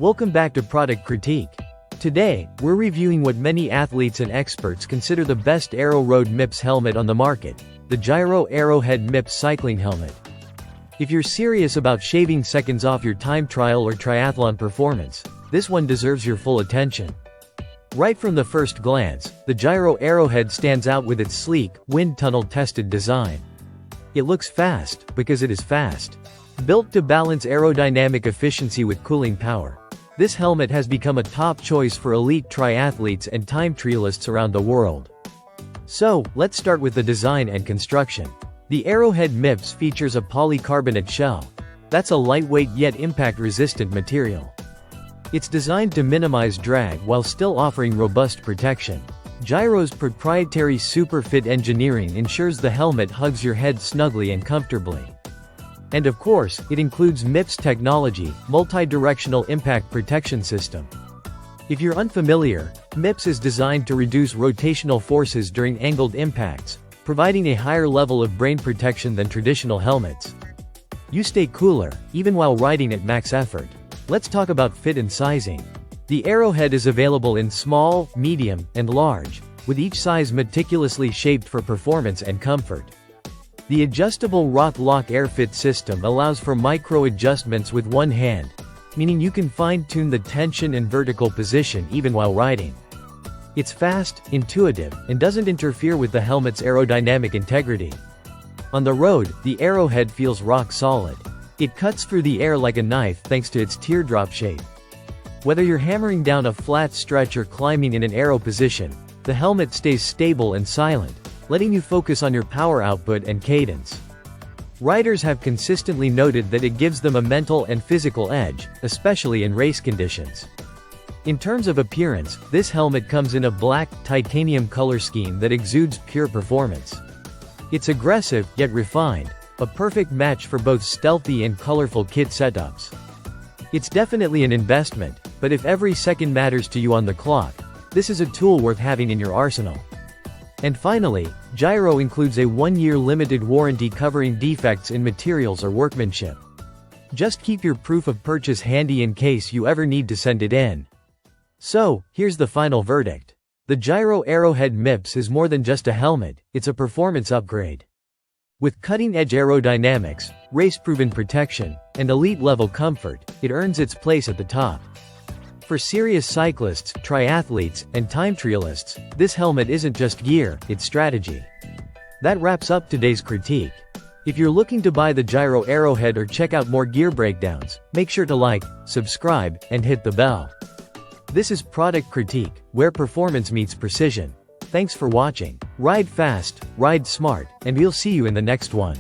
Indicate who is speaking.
Speaker 1: Welcome back to Product Critique. Today, we're reviewing what many athletes and experts consider the best Aero Road Mips helmet on the market, the Giro Aerohead Mips cycling helmet. If you're serious about shaving seconds off your time trial or triathlon performance, this one deserves your full attention. Right from the first glance, the Giro Aerohead stands out with its sleek, wind tunnel-tested design. It looks fast, because it is fast. Built to balance aerodynamic efficiency with cooling power, this helmet has become a top choice for elite triathletes and time trialists around the world. So, let's start with the design and construction. The Aerohead Mips features a polycarbonate shell. That's a lightweight yet impact-resistant material. It's designed to minimize drag while still offering robust protection. Giro's proprietary SuperFit engineering ensures the helmet hugs your head snugly and comfortably. And of course, it includes MIPS technology, multi-directional impact protection system. If you're unfamiliar, MIPS is designed to reduce rotational forces during angled impacts, providing a higher level of brain protection than traditional helmets. You stay cooler, even while riding at max effort. Let's talk about fit and sizing. The Aerohead is available in small, medium, and large, with each size meticulously shaped for performance and comfort. The adjustable Rock Lock AirFit system allows for micro-adjustments with one hand, meaning you can fine-tune the tension and vertical position even while riding. It's fast, intuitive, and doesn't interfere with the helmet's aerodynamic integrity. On the road, the Aerohead feels rock solid. It cuts through the air like a knife thanks to its teardrop shape. Whether you're hammering down a flat stretch or climbing in an aero position, the helmet stays stable and silent, letting you focus on your power output and cadence. Riders have consistently noted that it gives them a mental and physical edge, especially in race conditions. In terms of appearance, this helmet comes in a black, titanium color scheme that exudes pure performance. It's aggressive, yet refined, a perfect match for both stealthy and colorful kit setups. It's definitely an investment, but if every second matters to you on the clock, this is a tool worth having in your arsenal. And finally, Giro includes a 1-year limited warranty covering defects in materials or workmanship. Just keep your proof of purchase handy in case you ever need to send it in. So, here's the final verdict. The Giro Aerohead Mips is more than just a helmet, it's a performance upgrade. With cutting-edge aerodynamics, race-proven protection, and elite-level comfort, it earns its place at the top. For serious cyclists, triathletes, and time trialists, this helmet isn't just gear, it's strategy. That wraps up today's critique. If you're looking to buy the Giro Aerohead or check out more gear breakdowns, make sure to like, subscribe, and hit the bell. This is Product Critique, where performance meets precision. Thanks for watching. Ride fast, ride smart, and we'll see you in the next one.